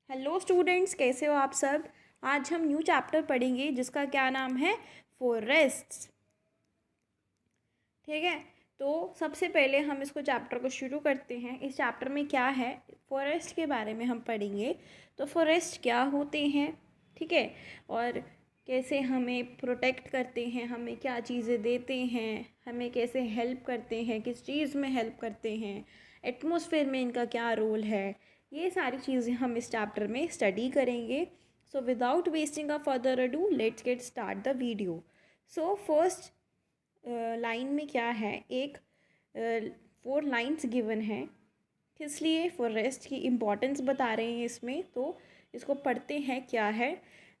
Hello students, कैसे हो आप सब। आज हम न्यू चैप्टर पढ़ेंगे जिसका क्या नाम है, फॉरेस्ट्स। ठीक है, तो सबसे पहले हम इसको चैप्टर को शुरू करते हैं। इस चैप्टर में क्या है, फॉरेस्ट के बारे में हम पढ़ेंगे। तो फॉरेस्ट क्या होते हैं, ठीक है, और कैसे हमें प्रोटेक्ट करते हैं, हमें क्या चीज़ें देते हैं, हमें कैसे हेल्प करते हैं, किस चीज़ में हेल्प करते हैं, एटमॉस्फेयर में इनका क्या रोल है, ये सारी चीज़ें हम इस चैप्टर में स्टडी करेंगे। So without wasting a further ado, let's get start the video. So first line में क्या है, एक 4 लाइन्स गिवन है, इसलिए फॉरेस्ट की इम्पोर्टेंस बता रहे हैं इसमें। तो इसको पढ़ते हैं। क्या है,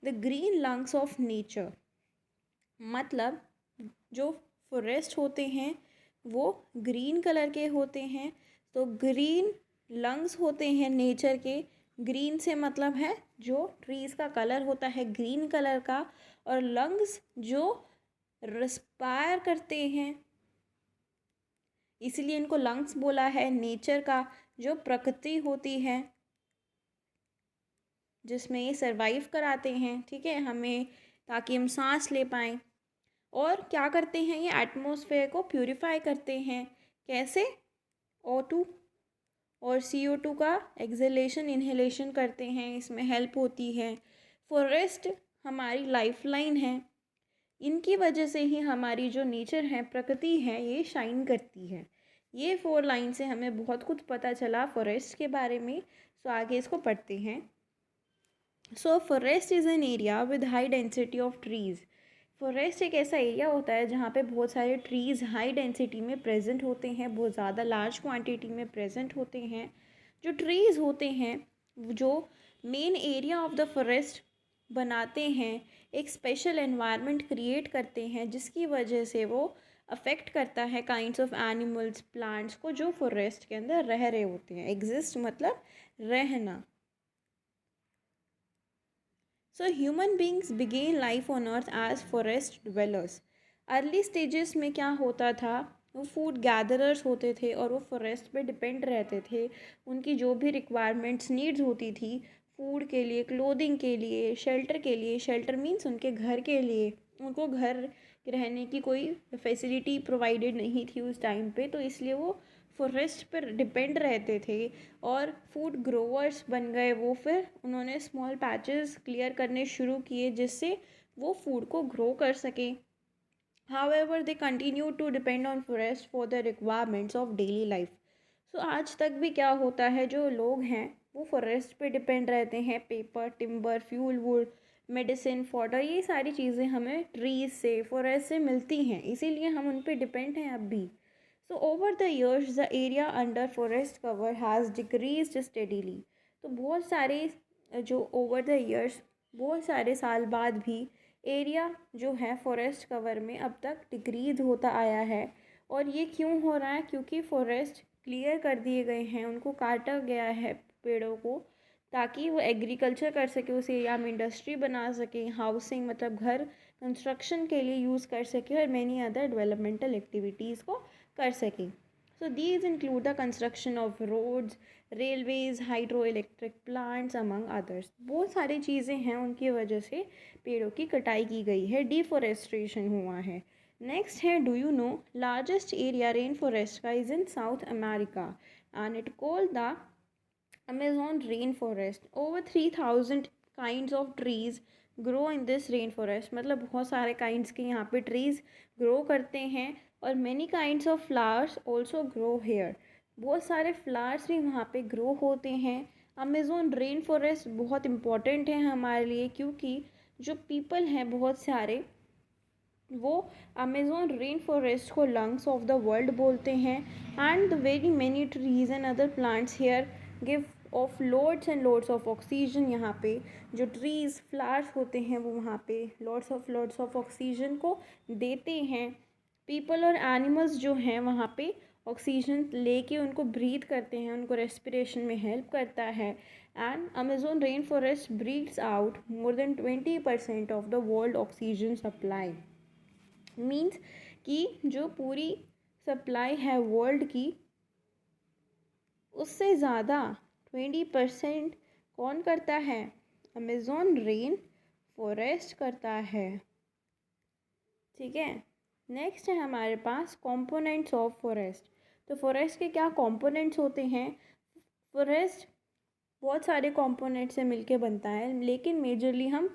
the green lungs of nature, मतलब जो फॉरेस्ट होते हैं वो ग्रीन कलर के होते हैं। तो ग्रीन लंग्स होते हैं नेचर के। ग्रीन से मतलब है जो ट्रीज़ का कलर होता है ग्रीन कलर का, और लंग्स जो रिस्पायर करते हैं, इसीलिए इनको लंग्स बोला है। नेचर का जो प्रकृति होती है जिसमें ये सरवाइव कराते हैं, ठीक है, हमें, ताकि हम सांस ले पाएँ। और क्या करते हैं, ये एटमॉस्फेयर को प्यूरिफाई करते हैं। कैसे, O2 और CO2 का एक्सहेलेशन इन्हेलेशन करते हैं, इसमें हेल्प होती है। फॉरेस्ट हमारी लाइफलाइन है, इनकी वजह से ही हमारी जो नेचर है, प्रकृति है, ये शाइन करती है। ये 4 लाइन से हमें बहुत कुछ पता चला फॉरेस्ट के बारे में। सो आगे इसको पढ़ते हैं। सो forest is an area with high density of trees. Forest एक ऐसा एरिया होता है जहाँ पे बहुत सारे ट्रीज़ हाई डेंसिटी में प्रेजेंट होते हैं, बहुत ज़्यादा लार्ज क्वांटिटी में प्रेजेंट होते हैं। जो ट्रीज़ होते हैं, जो main area of the forest बनाते हैं, एक स्पेशल एनवायरनमेंट क्रिएट करते हैं, जिसकी वजह से वो अफेक्ट करता है काइंड्स ऑफ एनिमल्स, प्लांट्स को जो फॉरेस्ट के अंदर रह रहे होते हैं। एग्जिस्ट मतलब रहना। So human beings began life on earth as forest dwellers. Early stages में क्या होता था, वो फूड गैदरर्स होते थे और वो फॉरेस्ट पे डिपेंड रहते थे। उनकी जो भी रिक्वायरमेंट्स, नीड्स होती थी, फूड के लिए, क्लोथिंग के लिए, शेल्टर मीन्स उनके घर के लिए, उनको घर रहने की कोई फैसिलिटी प्रोवाइडेड नहीं थी उस टाइम पे, तो इसलिए वो फॉरेस्ट पर डिपेंड रहते थे और फूड ग्रोवर्स बन गए। वो फिर उन्होंने स्मॉल पैचेस क्लियर करने शुरू किए जिससे वो फूड को ग्रो कर सके। However they continue to depend on forest for the requirements of daily life. So आज तक भी क्या होता है, जो लोग हैं वो फॉरेस्ट पे डिपेंड रहते हैं। Paper, timber, fuel wood, medicine, fodder, ये सारी चीज़ें हमें ट्रीज से, फॉरेस्ट से मिलती हैं, इसीलिए हम उन पे डिपेंड हैं अब भी। So over the years, the area under forest cover has decreased steadily. तो बहुत सारे जो over the years, बहुत सारे साल बाद भी एरिया जो है फॉरेस्ट कवर में अब तक डिक्रीज होता आया है। और ये क्यों हो रहा है, क्योंकि फॉरेस्ट क्लियर कर दिए गए हैं, उनको काटा गया है पेड़ों को, ताकि वो एग्रीकल्चर कर सके, उस एरिया में इंडस्ट्री बना सके, हाउसिंग मतलब घर कंस्ट्रक्शन के लिए यूज़ कर सके, और मैनी अदर डेवलपमेंटल एक्टिविटीज़ को कर सकें। So these include the construction of roads, railways, hydro electric plants among others. बहुत सारी चीज़ें हैं, उनकी वजह से पेड़ों की कटाई की गई है, डिफॉरेस्ट्रेशन हुआ है। नेक्स्ट है, do you know largest area rain forest का is in South America and it called the Amazon rainforest. Over 3,000 kinds of trees grow in this rainforest. मतलब बहुत सारे kinds के यहाँ पे trees grow करते हैं, और many kinds of flowers also grow here. बहुत सारे flowers भी वहाँ पे grow होते हैं। अमेज़न रेन फॉरेस्ट बहुत इम्पॉर्टेंट है हमारे लिए, क्योंकि जो पीपल हैं बहुत सारे, वो अमेज़न रेन फॉरेस्ट को लंग्स ऑफ द वर्ल्ड बोलते हैं। And the very many trees and other plants here give off loads and loads of oxygen. यहाँ पे जो ट्रीज, फ्लावर्स होते हैं, वो वहाँ पे लोड्स ऑफ ऑक्सीजन को देते हैं। पीपल और एनिमल्स जो हैं वहाँ पे ऑक्सीजन लेके उनको ब्रीथ करते हैं, उनको रेस्पिरेशन में हेल्प करता है। And Amazon rain forest breathes out more than 20% of the world oxygen supply. Means कि जो पूरी सप्लाई है वर्ल्ड की, उससे ज़्यादा 20% कौन करता है? अमेज़न रेन फॉरेस्ट करता है। ठीक है। नेक्स्ट है हमारे पास कंपोनेंट्स ऑफ फॉरेस्ट। तो फॉरेस्ट के क्या कंपोनेंट्स होते हैं? फॉरेस्ट बहुत सारे कंपोनेंट से मिलके बनता है, लेकिन मेजरली हम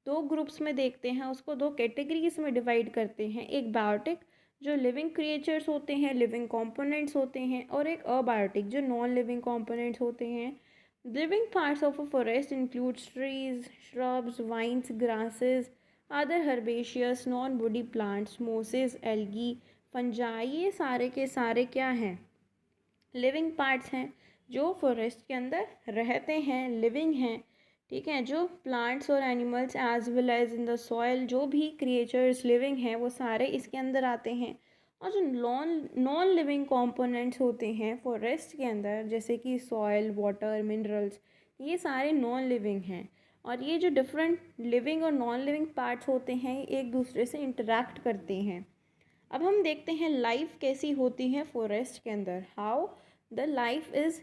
दो ग्रुप्स में देखते हैं, उसको दो कैटेगरीज में डिवाइड करते हैं। एक बायोटिक जो लिविंग क्रिएचर्स होते हैं, लिविंग कंपोनेंट्स होते हैं, और एक अबायोटिक जो नॉन लिविंग कंपोनेंट्स होते हैं। Living parts of a forest includes trees, shrubs, vines, grasses, other herbaceous non woody plants, mosses, algae, fungi। ये सारे के सारे क्या हैं? लिविंग पार्ट्स हैं जो फॉरेस्ट के अंदर रहते हैं, लिविंग हैं। ठीक है। जो प्लांट्स और animals as well as in the soil, जो भी क्रिएचर्स लिविंग हैं वो सारे इसके अंदर आते हैं। और जो नॉन नॉन लिविंग कंपोनेंट्स होते हैं फॉरेस्ट के अंदर, जैसे कि सॉइल, वाटर, मिनरल्स, ये सारे नॉन लिविंग हैं। और ये जो डिफरेंट लिविंग और नॉन लिविंग पार्ट्स होते हैं एक दूसरे से इंटरेक्ट करते हैं। अब हम देखते हैं लाइफ कैसी होती है फॉरेस्ट के अंदर, how the life is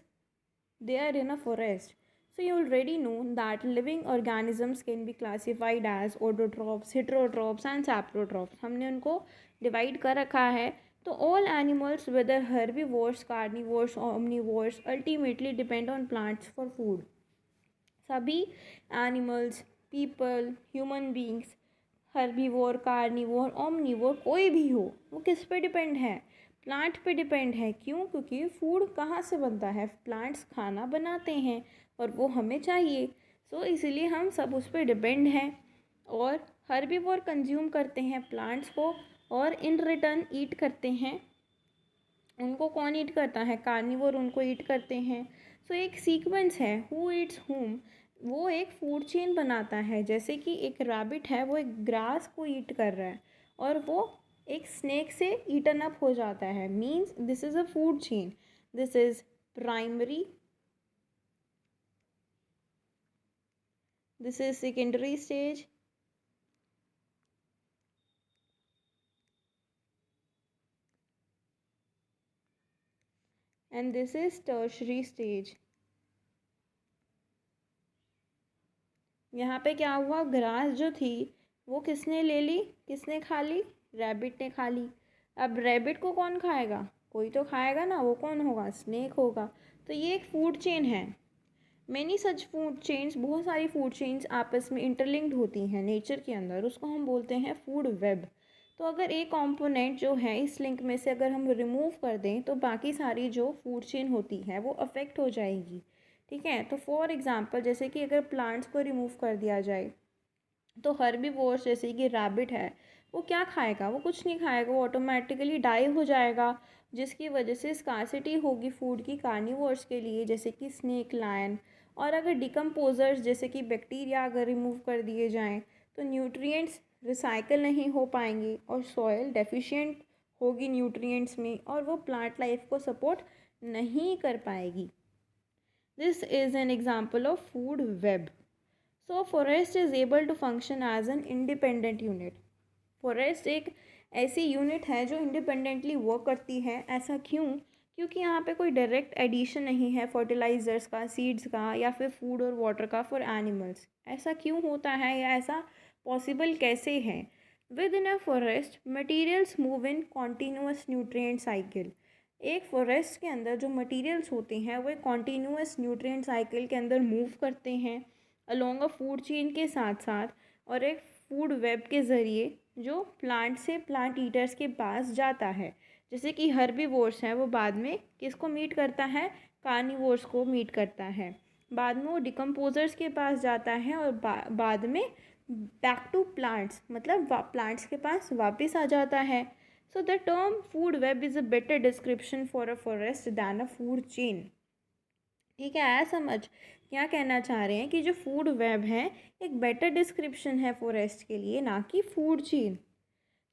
there in a forest. So you already know that living organisms can be classified as autotrophs, heterotrophs and saprotrophs। हमने उनको डिवाइड कर रखा है। तो all animals whether herbivores, carnivores, omnivores ultimately depend on plants for food। सभी animals, people, human beings, herbivore, carnivore, omnivore, कोई भी हो, वो किस पे डिपेंड है? प्लांट पे डिपेंड है। क्यों? क्योंकि फूड कहाँ से बनता है? प्लांट्स खाना बनाते हैं और वो हमें चाहिए। सो इसीलिए हम सब उस पर डिपेंड हैं। और हर्बीवोर कंज्यूम करते हैं प्लांट्स को और इन रिटर्न ईट करते हैं। उनको कौन ईट करता है? कार्निवोर उनको ईट करते हैं। सो एक सीक्वेंस है, हु ईट्स हुम, वो एक फूड चेन बनाता है। जैसे कि एक रैबिट है, वो एक ग्रास को ईट कर रहा है और वो एक स्नेक से ईटन अप हो जाता है। Means this is a food chain. This is primary, this is secondary stage, and this is tertiary stage. यहाँ पे क्या हुआ? ग्रास जो थी वो किसने ले ली, किसने खा ली? रैबिट ने खा ली। अब रैबिट को कौन खाएगा? कोई तो खाएगा ना, वो कौन होगा? स्नेक होगा। तो ये एक फूड चेन है। मैनी सच फूड चेन्स, बहुत सारी फूड चेन्स आपस में इंटरलिंक्ड होती हैं नेचर के अंदर, उसको हम बोलते हैं फूड वेब। तो अगर एक कंपोनेंट जो है इस लिंक में से अगर हम रिमूव कर दें तो बाकी सारी जो फूड चेन होती है वो अफेक्ट हो जाएगी। ठीक है। तो फॉर एग्जांपल जैसे कि अगर प्लांट्स को रिमूव कर दिया जाए तो हर्बीवोर्स जैसे कि रैबिट है, वो क्या खाएगा? वो कुछ नहीं खाएगा, वो ऑटोमेटिकली डाई हो जाएगा, जिसकी वजह से स्कार्सिटी होगी फूड की कार्निवोर्स के लिए, जैसे कि स्नेक, लायन। और अगर डिकम्पोजर्स जैसे कि बैक्टीरिया अगर रिमूव कर दिए जाएं तो न्यूट्रिएंट्स रिसाइकल नहीं हो पाएंगे और सॉइल डेफिशिएंट होगी न्यूट्रिएंट्स में और वो प्लांट लाइफ को सपोर्ट नहीं कर पाएगी। This is an example of food web. So forest is able to function as an independent unit. Forest एक ऐसी यूनिट है जो इंडिपेंडेंटली वर्क करती है। ऐसा क्यों? क्योंकि यहाँ पे कोई डायरेक्ट एडिशन नहीं है फर्टिलाइजर्स का, सीड्स का या फिर फूड और वाटर का फॉर एनिमल्स। ऐसा क्यों होता है या ऐसा पॉसिबल कैसे है? With in a forest materials move in continuous nutrient cycle. एक फॉरेस्ट के अंदर जो मटेरियल्स होते हैं वो एक कॉन्टीन्यूस न्यूट्रिएंट साइकिल के अंदर मूव करते हैं अलोंग अ फूड चेन के साथ साथ, और एक फूड वेब के ज़रिए जो प्लांट से प्लांट ईटर्स के पास जाता है। जैसे कि हर्बीवोर्स है, वो बाद में किसको मीट करता है? कार्निवोर्स को मीट करता है। बाद में वो डिकम्पोजर्स के पास जाता है और बाद में बैक टू प्लांट्स, मतलब प्लांट्स के पास वापस आ जाता है। So the term food web is a better description for a forest then a food chain. ठीक है। आया समझ? क्या कहना चाह रहे हैं कि जो फूड वेब है एक बेटर डिस्क्रिप्शन है फॉरेस्ट के लिए, ना कि फूड चेन।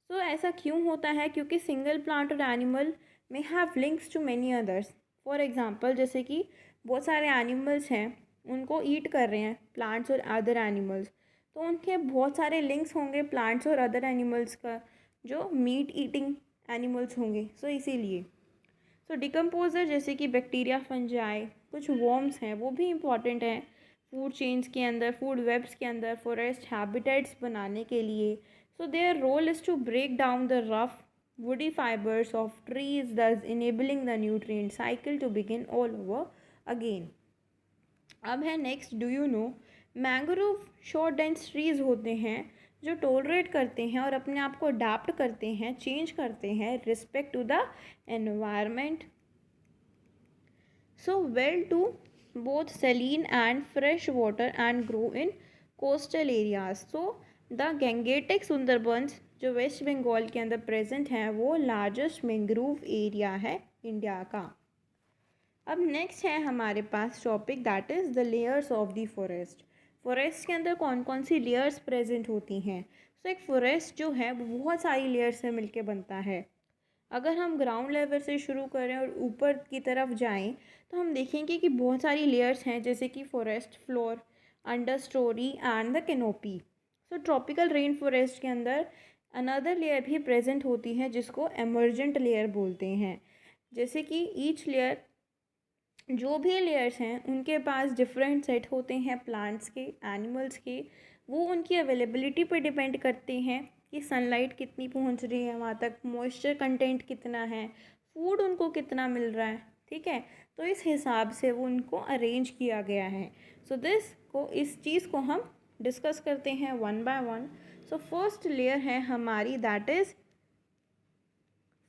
तो ऐसा क्यों होता है? क्योंकि सिंगल प्लांट और एनिमल में have links to many others. For example जैसे कि बहुत सारे एनिमल्स हैं, उनको ईट कर रहे हैं प्लांट्स और अदर एनिमल्स, तो उनके बहुत सारे लिंक्स होंगे प्लांट्स और अदर एनिमल्स का, जो मीट ईटिंग एनिमल्स होंगे। सो इसीलिए डिकम्पोजर जैसे कि बैक्टीरिया, फंजाई, कुछ वॉर्म्स हैं, वो भी इम्पॉर्टेंट हैं फूड चेन्स के अंदर, फूड वेब्स के अंदर फॉरेस्ट हैबिटेट्स बनाने के लिए. So their role is to break down the rough woody fibers of trees, thus enabling the nutrient cycle to begin all over again. अब है next, do you no, mangrove short dense trees होते हैं जो tolerate करते हैं और अपने आप को अडाप्ट करते हैं, चेंज करते हैं respect to the environment. So well to both saline and fresh water and grow in coastal areas. So the Gangetic Sundarbans जो वेस्ट बंगाल के अंदर प्रेजेंट है वो लार्जेस्ट मैंग्रोव एरिया है इंडिया का. अब नेक्स्ट है हमारे पास topic that is the layers of the forest. Forest के अंदर कौन कौन सी लेयर्स प्रेजेंट होती हैं. सो एक फॉरेस्ट जो है वो बहुत सारी लेयर्स से मिलके बनता है. अगर हम ग्राउंड लेवल से शुरू करें और ऊपर की तरफ जाएं तो हम देखेंगे कि बहुत सारी लेयर्स हैं, जैसे कि forest floor, under story and the canopy. So tropical rain forest के अंदर अनदर लेयर भी प्रेजेंट होती है जिसको एमर्जेंट लेयर बोलते हैं. जैसे कि ईच लेयर, जो भी लेयर्स हैं उनके पास डिफरेंट सेट होते हैं प्लांट्स के, एनिमल्स के. वो उनकी अवेलेबिलिटी पे डिपेंड करते हैं कि सनलाइट कितनी पहुंच रही है वहाँ तक, मॉइस्चर कंटेंट कितना है, फूड उनको कितना मिल रहा है. ठीक है, तो इस हिसाब से वो उनको अरेंज किया गया है. सो इस चीज़ को हम डिस्कस करते हैं one by one. So first layer है हमारी that is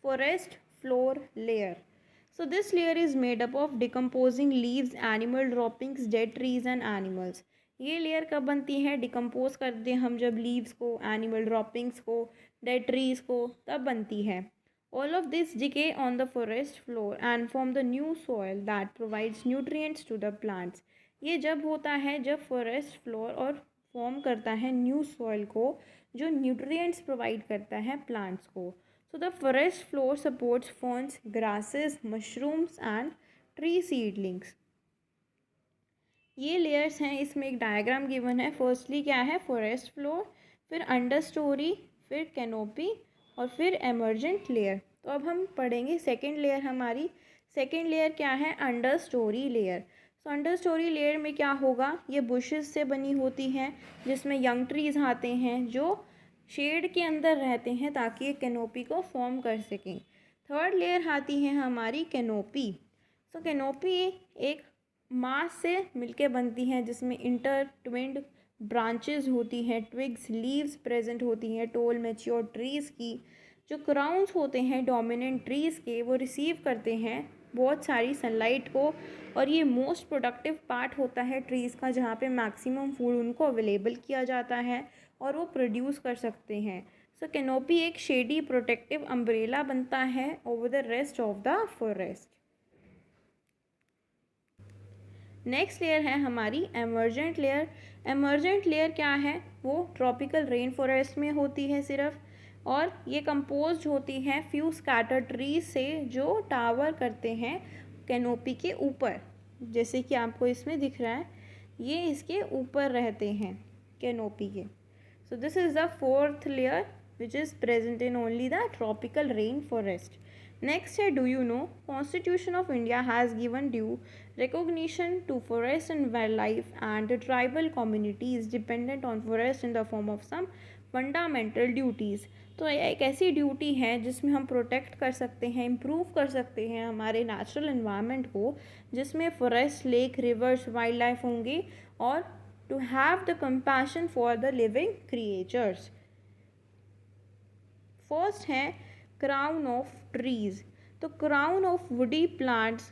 forest floor layer. So this layer is made up of decomposing leaves, animal droppings, dead trees and animals. ये लेयर कब बनती है, डिकम्पोज करते हैं हम जब लीव्स को, एनिमल ड्रॉपिंग्स को, डेड ट्रीज को, तब बनती है. All of this decay on the forest floor and form the new soil that provides nutrients to the plants. ये जब होता है जब फॉरेस्ट फ्लोर और फॉर्म करता है न्यू सॉइल को जो न्यूट्रिएंट्स प्रोवाइड करता है प्लांट्स को. So the forest floor supports ferns, grasses, mushrooms and tree seedlings. ये लेयर्स हैं, इसमें एक डायग्राम गिवन है. फर्स्टली क्या है, फॉरेस्ट फ्लोर, फिर अंडर स्टोरी, फिर कैनोपी और फिर एमर्जेंट लेयर. तो अब हम पढ़ेंगे सेकेंड लेयर. हमारी सेकेंड लेयर क्या है, under story layer. So under story layer में क्या होगा, ये बुशेस से बनी होती हैं जिसमें यंग ट्रीज आते हैं जो शेड के अंदर रहते हैं ताकि एक कैनोपी को फॉर्म कर सकें. थर्ड लेयर आती है हमारी कैनोपी. सो कैनोपी एक मास से मिलके बनती है जिसमें इंटरट्विन्ड ब्रांचेस होती हैं, ट्विग्स, लीव्स प्रेजेंट होती हैं टोल मैच्योर ट्रीज़ की. जो क्राउन्स होते हैं डोमिनेंट ट्रीज़ के वो रिसीव करते हैं बहुत सारी सनलाइट को, और ये मोस्ट प्रोडक्टिव पार्ट होता है ट्रीज़ का जहाँ पे मैक्सिमम फूड उनको अवेलेबल किया जाता है और वो प्रोड्यूस कर सकते हैं. सो कैनोपी एक शेडी प्रोटेक्टिव अम्ब्रेला बनता है over the rest of the forest. Next layer है हमारी एमर्जेंट लेयर. एमर्जेंट लेयर क्या है, वो ट्रॉपिकल रेन फॉरेस्ट में होती है सिर्फ, और ये कंपोज होती है फ्यू स्कैटर ट्रीज से जो टावर करते हैं कैनोपी के ऊपर. जैसे कि आपको इसमें दिख रहा है, ये इसके ऊपर रहते हैं कैनोपी के. So this is the fourth layer which is present in only the tropical rainforest. Next है, do you know, Constitution of India has given due recognition to forest and wildlife and tribal communities dependent on forest in the form of some fundamental duties. तो एक ऐसी duty है जिसमें हम protect कर सकते हैं, इम्प्रूव कर सकते हैं हमारे नेचुरल एनवायरनमेंट को, जिसमें forest, lake, reverse, wild life होंगे, और to have the compassion for the living creatures. First है crown of trees. तो crown of woody plants,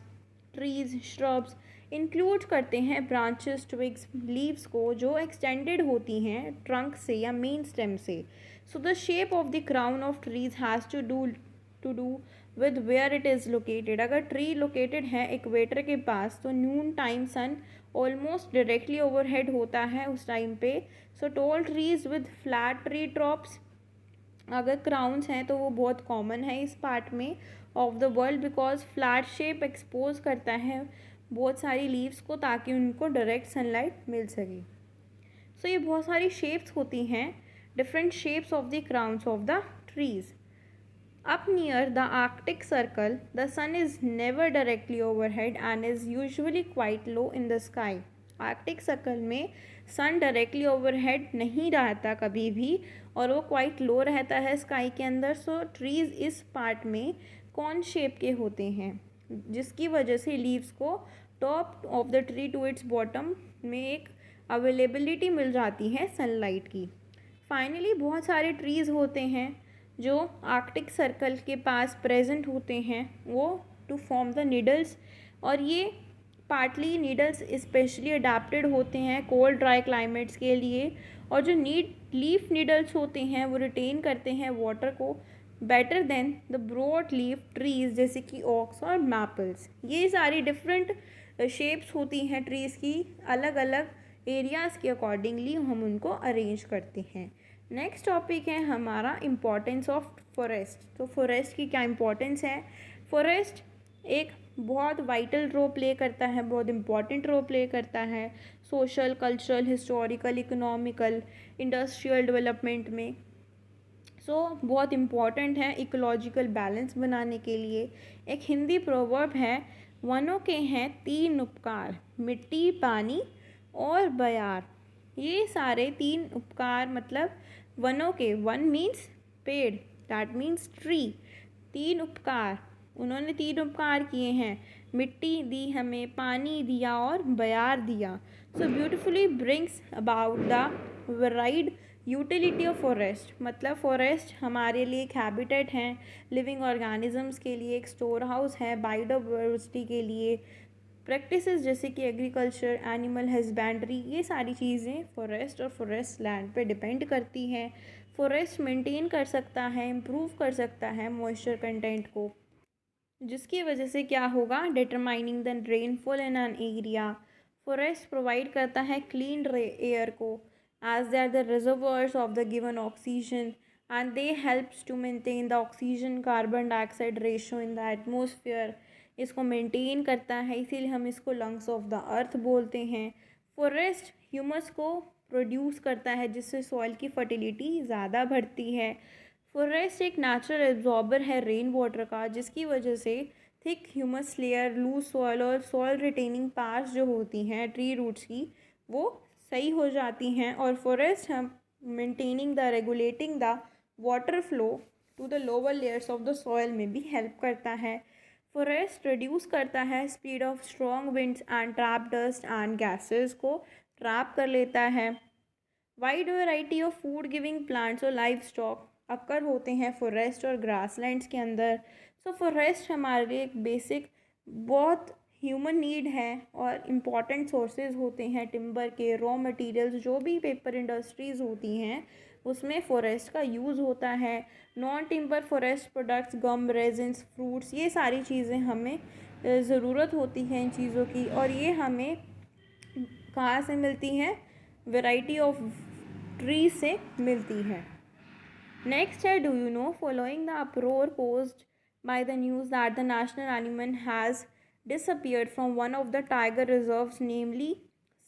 trees, shrubs include करते हैं ब्रांचेस, ट्विग्स, लीव्स को जो एक्सटेंडेड होती हैं ट्रंक से या मेन स्टेम से. So the shape of the crown of trees has to do with where it is located. अगर ट्री लोकेटेड है इक्वेटर के पास तो noon time sun almost directly overhead होता है उस टाइम पे. So tall trees with flat tree tops अगर क्राउन्स हैं तो वो बहुत कॉमन है इस पार्ट में of the world, because flat shape expose करता है बहुत सारी लीव्स को ताकि उनको डायरेक्ट सनलाइट मिल सके. सो ये बहुत सारी शेप्स होती हैं, different shapes of the crowns of the trees. Up near the Arctic Circle, the sun is never directly overhead and is usually quite low in the sky. Arctic circle में सन directly overhead नहीं रहता कभी भी, और वो quite low रहता है sky के अंदर। सो ट्रीज़ इस पार्ट में कॉन शेप के होते हैं, जिसकी वजह से लीव्स को top of the tree to its bottom में एक अवेलेबिलिटी मिल जाती है सनलाइट की। फाइनली बहुत सारे ट्रीज़ होते हैं जो आर्कटिक सर्कल के पास प्रेजेंट होते हैं, वो टू फॉर्म द नीडल्स, और ये पार्टली नीडल्स स्पेशली अडेप्टेड होते हैं कोल्ड ड्राई क्लाइमेट्स के लिए, और जो लीफ नीडल्स होते हैं वो रिटेन करते हैं वाटर को better than the broad leaf trees जैसे कि ओक्स और मैपल्स। ये सारी डिफरेंट शेप्स होती हैं ट्रीज़ की, अलग अलग एरियाज़ के अकॉर्डिंगली हम उनको अरेंज करते हैं। नेक्स्ट टॉपिक है हमारा इम्पोर्टेंस ऑफ फॉरेस्ट। तो फॉरेस्ट की क्या इम्पोर्टेंस है? फॉरेस्ट एक बहुत वाइटल रोल प्ले करता है, बहुत इम्पॉर्टेंट रोल प्ले करता है social, cultural, historical, economical, industrial development में। बहुत इम्पॉर्टेंट है इकोलॉजिकल बैलेंस बनाने के लिए। एक हिंदी प्रोवर्ब है, वनों के हैं तीन उपकार, मिट्टी, पानी और बयार। ये सारे तीन उपकार मतलब वनों के, वन मीन्स पेड़, दैट मीन्स ट्री। तीन उपकार, उन्होंने तीन उपकार किए हैं, मिट्टी दी हमें, पानी दिया और बयार दिया। So beautifully brings about the varied utility of forest. मतलब फॉरेस्ट हमारे लिए एक हैबिटेट है, लिविंग ऑर्गेनिजम्स के लिए एक स्टोर हाउस है, बायोडाइवर्सिटी के लिए प्रैक्टिसेस जैसे कि एग्रीकल्चर, एनिमल हस्बेंड्री, ये सारी चीज़ें फॉरेस्ट और फॉरेस्ट लैंड पे डिपेंड करती हैं। फॉरेस्ट मेंटेन कर सकता है, इम्प्रूव कर सकता है मॉइस्चर कंटेंट को, जिसकी वजह से क्या होगा, determining the rainfall in an area. Forest provide करता है क्लीन एयर को, as they are the reservoirs of the given oxygen, and they helps to maintain the oxygen carbon dioxide ratio in the atmosphere. इसको maintain करता है, इसीलिए हम इसको lungs of the earth बोलते हैं। फॉरेस्ट ह्यूमस को प्रोड्यूस करता है, जिससे सॉइल की फर्टिलिटी ज़्यादा बढ़ती है। फॉरेस्ट एक नेचुरल एब्जॉर्बर है रेन वाटर का, जिसकी वजह से thick humus layer, loose soil और सॉइल रिटेनिंग पार्ट्स जो होती हैं ट्री रूट्स की, वो सही हो जाती हैं। और फॉरेस्ट हम maintaining the, regulating the water flow to the lower layers of the soil में भी हेल्प करता है। फॉरेस्ट रिड्यूस करता है speed of strong winds and trap dust and gases को ट्रैप कर लेता है। Wide variety of food giving plants और लाइव स्टॉक अक्कर होते हैं फॉरेस्ट और ग्रासलैंड्स के अंदर। फॉरेस्ट हमारे लिए एक बेसिक बहुत ह्यूमन नीड है, और इम्पॉर्टेंट सोर्सेज होते हैं टिम्बर के, रॉ मटेरियल्स, जो भी पेपर इंडस्ट्रीज़ होती हैं उसमें फॉरेस्ट का यूज़ होता है। नॉन टिम्बर फॉरेस्ट प्रोडक्ट्स, गम, रेजिन्स, फ्रूट्स, ये सारी चीज़ें हमें ज़रूरत होती हैं इन चीज़ों की, और ये हमें कहाँ से मिलती हैं, वैरायटी ऑफ ट्रीज से मिलती है। नेक्स्ट है, do you no, following the uproar caused by the news that the national animal has disappeared from one of the tiger reserves, namely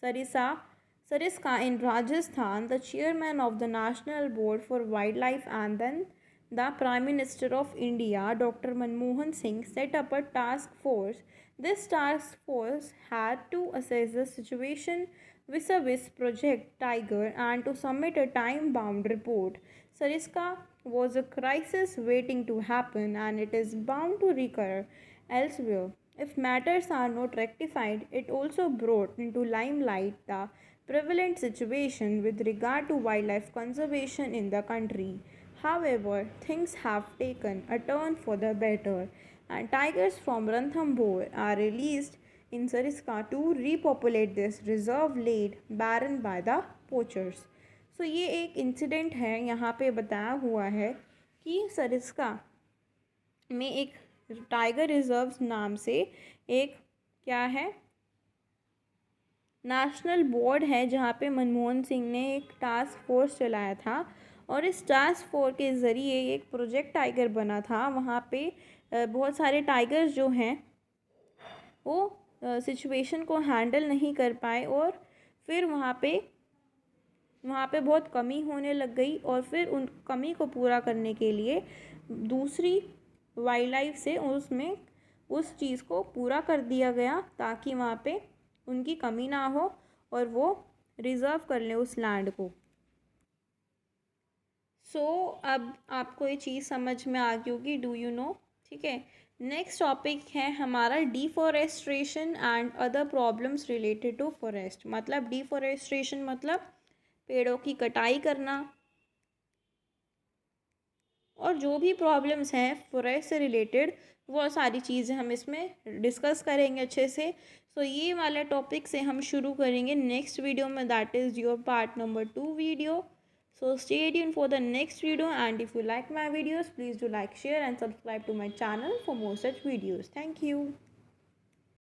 Sariska in Rajasthan, the chairman of the National Board for Wildlife and then the Prime Minister of India, Dr. Manmohan Singh, set up a task force. This task force had to assess the situation vis-a-vis Project Tiger and to submit a time-bound report. Sariska was a crisis waiting to happen, and it is bound to recur elsewhere. If matters are not rectified, it also brought into limelight the prevalent situation with regard to wildlife conservation in the country. However, things have taken a turn for the better, and tigers from Ranthambore are released in Sariska to repopulate this reserve laid barren by the poachers. ये एक incident है, यहाँ पे बताया हुआ है कि सरिस्का में एक टाइगर रिजर्व नाम से एक क्या है, नेशनल बोर्ड है, जहाँ पे मनमोहन सिंह ने एक टास्क फोर्स चलाया था, और इस टास्क फोर्स के ज़रिए एक प्रोजेक्ट टाइगर बना था। वहाँ पे बहुत सारे टाइगर्स जो हैं वो सिचुएशन को हैंडल नहीं कर पाए, और फिर वहाँ पे बहुत कमी होने लग गई, और फिर उन कमी को पूरा करने के लिए दूसरी वाइल्ड लाइफ से उसमें उस चीज़ को पूरा कर दिया गया, ताकि वहाँ पे उनकी कमी ना हो और वो रिज़र्व कर लें उस लैंड को। सो अब आपको ये चीज़ समझ में आ गई होगी, डू यू नो? ठीक है। नेक्स्ट टॉपिक है हमारा deforestation and other problems related to forest. मतलब डिफॉरेस्ट्रेशन मतलब पेड़ों की कटाई करना, और जो भी प्रॉब्लम्स हैं फॉरेस्ट से रिलेटेड वो सारी चीज़ें हम इसमें डिस्कस करेंगे अच्छे से। सो ये वाला टॉपिक से हम शुरू करेंगे नेक्स्ट वीडियो में, that is your part number 2 video. So stay tuned for the next video, and if you like my videos, please do like, share and subscribe to my channel for more such videos. Thank you.